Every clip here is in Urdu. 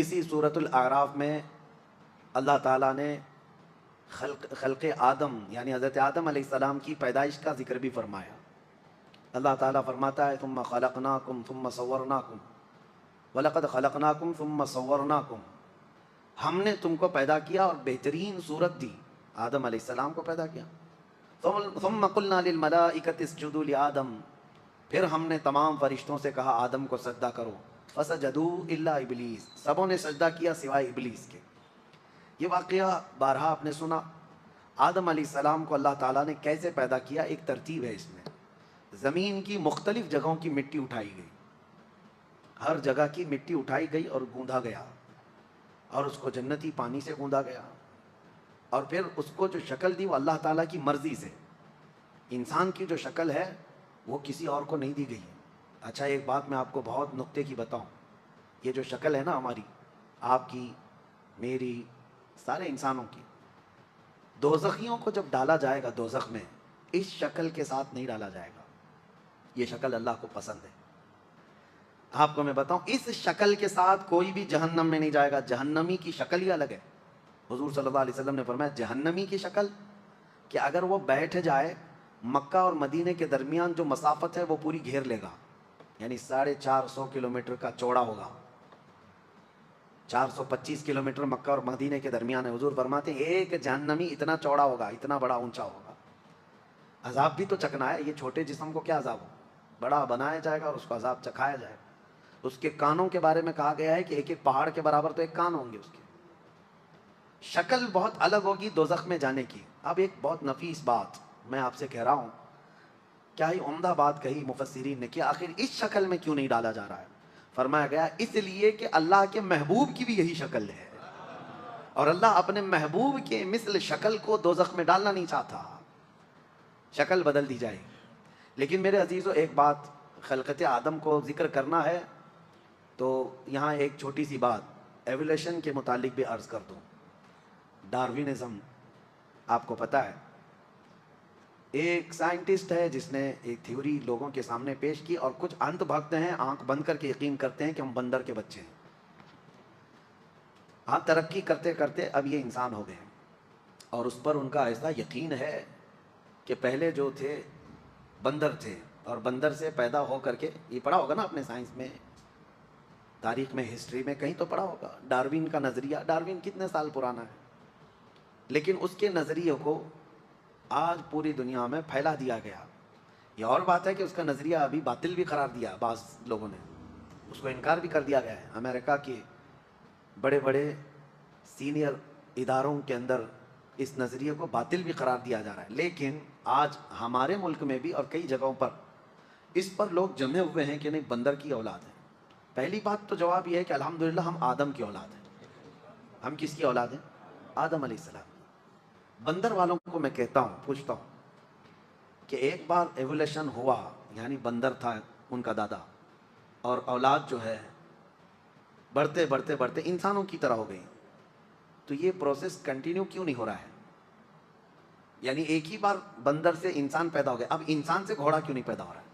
اسی سورۃ الاعراف میں اللہ تعالیٰ نے خلق آدم یعنی حضرت آدم علیہ السلام کی پیدائش کا ذکر بھی فرمایا۔ اللہ تعالیٰ فرماتا ہے ثم خلقناکم ثم صورناکم وَلَقَدْ خَلَقْنَاكُمْ ثُمَّ صَوَّرْنَاكُمْ، ہم نے تم کو پیدا کیا اور بہترین صورت دی، آدم علیہ السلام کو پیدا کیا۔ ثُمَّ قُلْنَا لِلْمَلَائِكَةِ اسْجُدُوا لِآدَمَ، پھر ہم نے تمام فرشتوں سے کہا آدم کو سجدہ کرو، فَسَجَدُوا إِلَّا إِبْلِيسَ، سبوں نے سجدہ کیا سوائے ابلیس کے۔ یہ واقعہ بارہا آپ نے سنا۔ آدم علیہ السلام کو اللہ تعالیٰ نے کیسے پیدا کیا، ایک ترتیب ہے اس میں۔ زمین کی مختلف جگہوں کی مٹی اٹھائی گئی، ہر جگہ کی مٹی اٹھائی گئی اور گوندھا گیا، اور اس کو جنتی پانی سے گوندا گیا، اور پھر اس کو جو شکل دی وہ اللہ تعالیٰ کی مرضی سے۔ انسان کی جو شکل ہے وہ کسی اور کو نہیں دی گئی ہے۔ اچھا ایک بات میں آپ کو بہت نکتے کی بتاؤں، یہ جو شکل ہے نا ہماری، آپ کی، میری، سارے انسانوں کی، دوزخیوں کو جب ڈالا جائے گا دوزخ میں، اس شکل کے ساتھ نہیں ڈالا جائے گا۔ یہ شکل اللہ کو پسند ہے۔ آپ کو میں بتاؤں، اس شکل کے ساتھ کوئی بھی جہنم میں نہیں جائے گا۔ جہنمی کی شکل ہی الگ ہے۔ حضور صلی اللہ علیہ وسلم نے فرمایا جہنمی کی شکل کہ اگر وہ بیٹھ جائے، مکہ اور مدینے کے درمیان جو مسافت ہے وہ پوری گھیر لے گا، یعنی 450 کلومیٹر کا چوڑا ہوگا۔ 425 کلومیٹر مکہ اور مدینے کے درمیان ہے۔ حضور فرماتے ہیں ایک جہنمی اتنا چوڑا ہوگا، اتنا بڑا اونچا ہوگا۔ عذاب بھی تو چکنا ہے، یہ چھوٹے جسم کو کیا عذاب ہو، بڑا بنایا جائے گا اور اس کو عذاب چکھایا جائے گا۔ اس کے کانوں کے بارے میں کہا گیا ہے کہ ایک ایک پہاڑ کے برابر تو ایک کان ہوں گے اس کے۔ شکل بہت الگ ہوگی دوزخ میں جانے کی۔ اب ایک بہت نفیس بات میں آپ سے کہہ رہا ہوں، کیا ہی عمدہ بات کہی مفسرین نے کہ آخر اس شکل میں کیوں نہیں ڈالا جا رہا ہے؟ فرمایا گیا اس لیے کہ اللہ کے محبوب کی بھی یہی شکل ہے، اور اللہ اپنے محبوب کے مثل شکل کو دوزخ میں ڈالنا نہیں چاہتا، شکل بدل دی جائے۔ لیکن میرے عزیزو ایک بات خلقت آدم کو ذکر کرنا ہے تو یہاں ایک چھوٹی سی بات ایولیشن کے متعلق بھی عرض کر دوں۔ ڈاروینزم آپ کو پتہ ہے، ایک سائنٹسٹ ہے جس نے ایک تھیوری لوگوں کے سامنے پیش کی، اور کچھ انت بھگت ہیں آنکھ بند کر کے یقین کرتے ہیں کہ ہم بندر کے بچے ہیں۔ ہاں ترقی کرتے کرتے اب یہ انسان ہو گئے ہیں، اور اس پر ان کا ایسا یقین ہے کہ پہلے جو تھے بندر تھے، اور بندر سے پیدا ہو کر کے، یہ پڑھا ہوگا نا اپنے سائنس میں، تاریخ میں، ہسٹری میں کہیں تو پڑھا ہوگا، ڈاروین کا نظریہ۔ ڈاروین کتنے سال پرانا ہے، لیکن اس کے نظریے کو آج پوری دنیا میں پھیلا دیا گیا۔ یہ اور بات ہے کہ اس کا نظریہ ابھی باطل بھی قرار دیا، بعض لوگوں نے اس کو انکار بھی کر دیا گیا ہے۔ امریکہ کے بڑے بڑے سینئر اداروں کے اندر اس نظریے کو باطل بھی قرار دیا جا رہا ہے، لیکن آج ہمارے ملک میں بھی اور کئی جگہوں پر اس پر لوگ جمے ہوئے ہیں کہ نہیں بندر کی اولاد ہے۔ پہلی بات تو جواب یہ ہے کہ الحمدللہ ہم آدم کی اولاد ہیں۔ ہم کس کی اولاد ہیں؟ آدم علیہ السلام۔ بندر والوں کو میں کہتا ہوں، پوچھتا ہوں کہ ایک بار ایولیشن ہوا، یعنی بندر تھا ان کا دادا، اور اولاد جو ہے بڑھتے بڑھتے بڑھتے انسانوں کی طرح ہو گئی، تو یہ پروسیس کنٹینیو کیوں نہیں ہو رہا ہے؟ یعنی ایک ہی بار بندر سے انسان پیدا ہو گیا، اب انسان سے گھوڑا کیوں نہیں پیدا ہو رہا ہے؟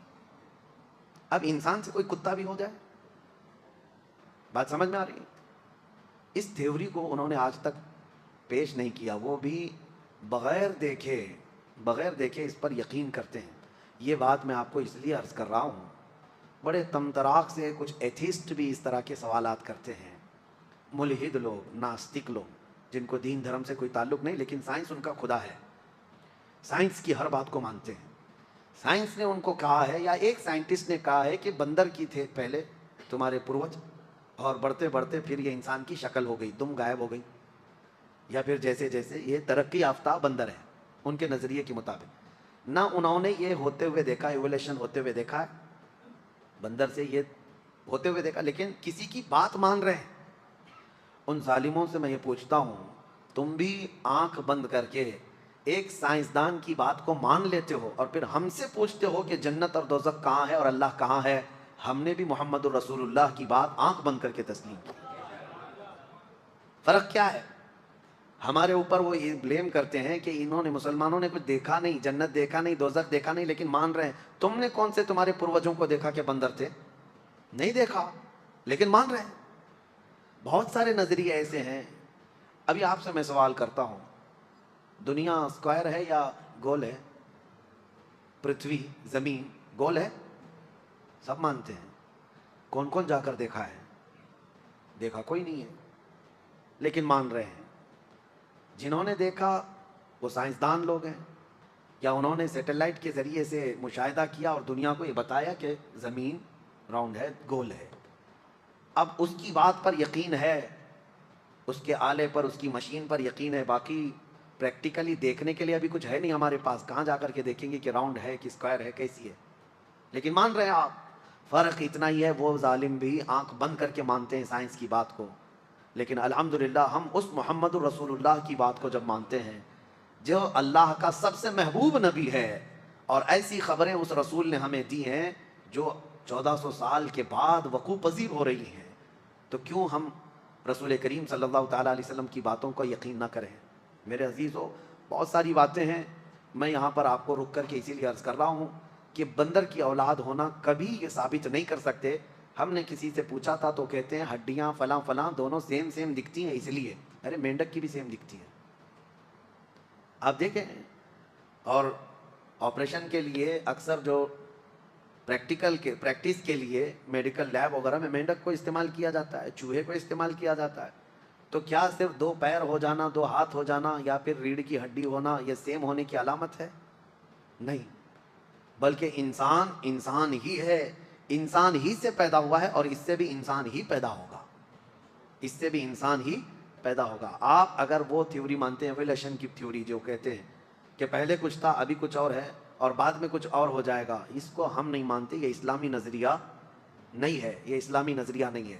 اب انسان سے کوئی کتا بھی ہو جائے؟ بات سمجھ میں آ رہی ہے؟ اس تھیوری کو انہوں نے آج تک پیش نہیں کیا، وہ بھی بغیر دیکھے اس پر یقین کرتے ہیں۔ یہ بات میں آپ کو اس لیے عرض کر رہا ہوں، بڑے تمطراق سے کچھ ایتھیسٹ بھی اس طرح کے سوالات کرتے ہیں، ملحد لوگ، ناستک لوگ، جن کو دین دھرم سے کوئی تعلق نہیں، لیکن سائنس ان کا خدا ہے، سائنس کی ہر بات کو مانتے ہیں۔ سائنس نے ان کو کہا ہے، یا ایک سائنٹسٹ نے کہا ہے کہ بندر کی تھے پہلے تمہارے پروج، اور بڑھتے بڑھتے پھر یہ انسان کی شکل ہو گئی، دم غائب ہو گئی، یا پھر جیسے جیسے یہ ترقی یافتہ بندر ہے ان کے نظریے کے مطابق۔ نہ انہوں نے یہ ہوتے ہوئے دیکھا، ایولیشن ہوتے ہوئے دیکھا ہے، بندر سے یہ ہوتے ہوئے دیکھا، لیکن کسی کی بات مان رہے ہیں۔ ان ظالموں سے میں یہ پوچھتا ہوں، تم بھی آنکھ بند کر کے ایک سائنسدان کی بات کو مان لیتے ہو، اور پھر ہم سے پوچھتے ہو کہ جنت اور دوزخ کہاں ہے اور اللہ کہاں ہے؟ ہم نے بھی محمد الرسول اللہ کی بات آنکھ بند کر کے تسلیم کی۔ فرق کیا ہے؟ ہمارے اوپر وہ یہ بلیم کرتے ہیں کہ انہوں نے، مسلمانوں نے کچھ دیکھا نہیں، جنت دیکھا نہیں، دوزخ دیکھا نہیں، لیکن مان رہے ہیں۔ تم نے کون سے تمہارے پروجوں کو دیکھا کہ بندر تھے؟ نہیں دیکھا، لیکن مان رہے ہیں۔ بہت سارے نظریے ایسے ہیں. ابھی آپ سے میں سوال کرتا ہوں, دنیا اسکوائر ہے یا گول ہے؟ پرتھوی زمین گول ہے؟ سب مانتے ہیں. کون کون جا کر دیکھا ہے؟ دیکھا کوئی نہیں ہے, لیکن مان رہے ہیں. جنہوں نے دیکھا وہ سائنسدان لوگ ہیں, یا انہوں نے سیٹلائٹ کے ذریعے سے مشاہدہ کیا اور دنیا کو یہ بتایا کہ زمین راؤنڈ ہے, گول ہے. اب اس کی بات پر یقین ہے, اس کے آلے پر, اس کی مشین پر یقین ہے. باقی پریکٹیکلی دیکھنے کے لیے ابھی کچھ ہے نہیں ہمارے پاس. کہاں جا کر کے دیکھیں گے کہ راؤنڈ ہے کہ اسکوائر ہے, کیسی ہے؟ لیکن مان رہے ہیں آپ. فرق اتنا ہی ہے, وہ ظالم بھی آنکھ بند کر کے مانتے ہیں سائنس کی بات کو, لیکن الحمدللہ ہم اس محمد الرسول اللہ کی بات کو جب مانتے ہیں جو اللہ کا سب سے محبوب نبی ہے, اور ایسی خبریں اس رسول نے ہمیں دی ہیں جو 1400 سال کے بعد وقوع پذیر ہو رہی ہیں, تو کیوں ہم رسول کریم صلی اللہ تعالیٰ علیہ وسلم کی باتوں کو یقین نہ کریں؟ میرے عزیزو, بہت ساری باتیں ہیں. میں یہاں پر آپ کو رک کر کے اسی لیے عرض کر رہا ہوں کہ بندر کی اولاد ہونا کبھی یہ ثابت نہیں کر سکتے. ہم نے کسی سے پوچھا تھا تو کہتے ہیں ہڈیاں فلاں فلاں دونوں سیم سیم دکھتی ہیں اس لیے. ارے مینڈک کی بھی سیم دکھتی ہیں, آپ دیکھیں. اور آپریشن کے لیے اکثر جو پریکٹس کے لیے میڈیکل لیب وغیرہ میں مینڈک کو استعمال کیا جاتا ہے, چوہے کو استعمال کیا جاتا ہے. تو کیا صرف 2 پیر ہو جانا, 2 ہاتھ ہو جانا, یا پھر ریڑھ کی ہڈی ہونا یہ سیم ہونے کی علامت ہے؟ نہیں, بلکہ انسان انسان ہی ہے, انسان ہی سے پیدا ہوا ہے, اور اس سے بھی انسان ہی پیدا ہوگا, اس سے بھی انسان ہی پیدا ہوگا. آپ اگر وہ تھیوری مانتے ہیں, ایوولوشن کی تھیوری جو کہتے ہیں کہ پہلے کچھ تھا ابھی کچھ اور ہے اور بعد میں کچھ اور ہو جائے گا, اس کو ہم نہیں مانتے. یہ اسلامی نظریہ نہیں ہے, یہ اسلامی نظریہ نہیں ہے.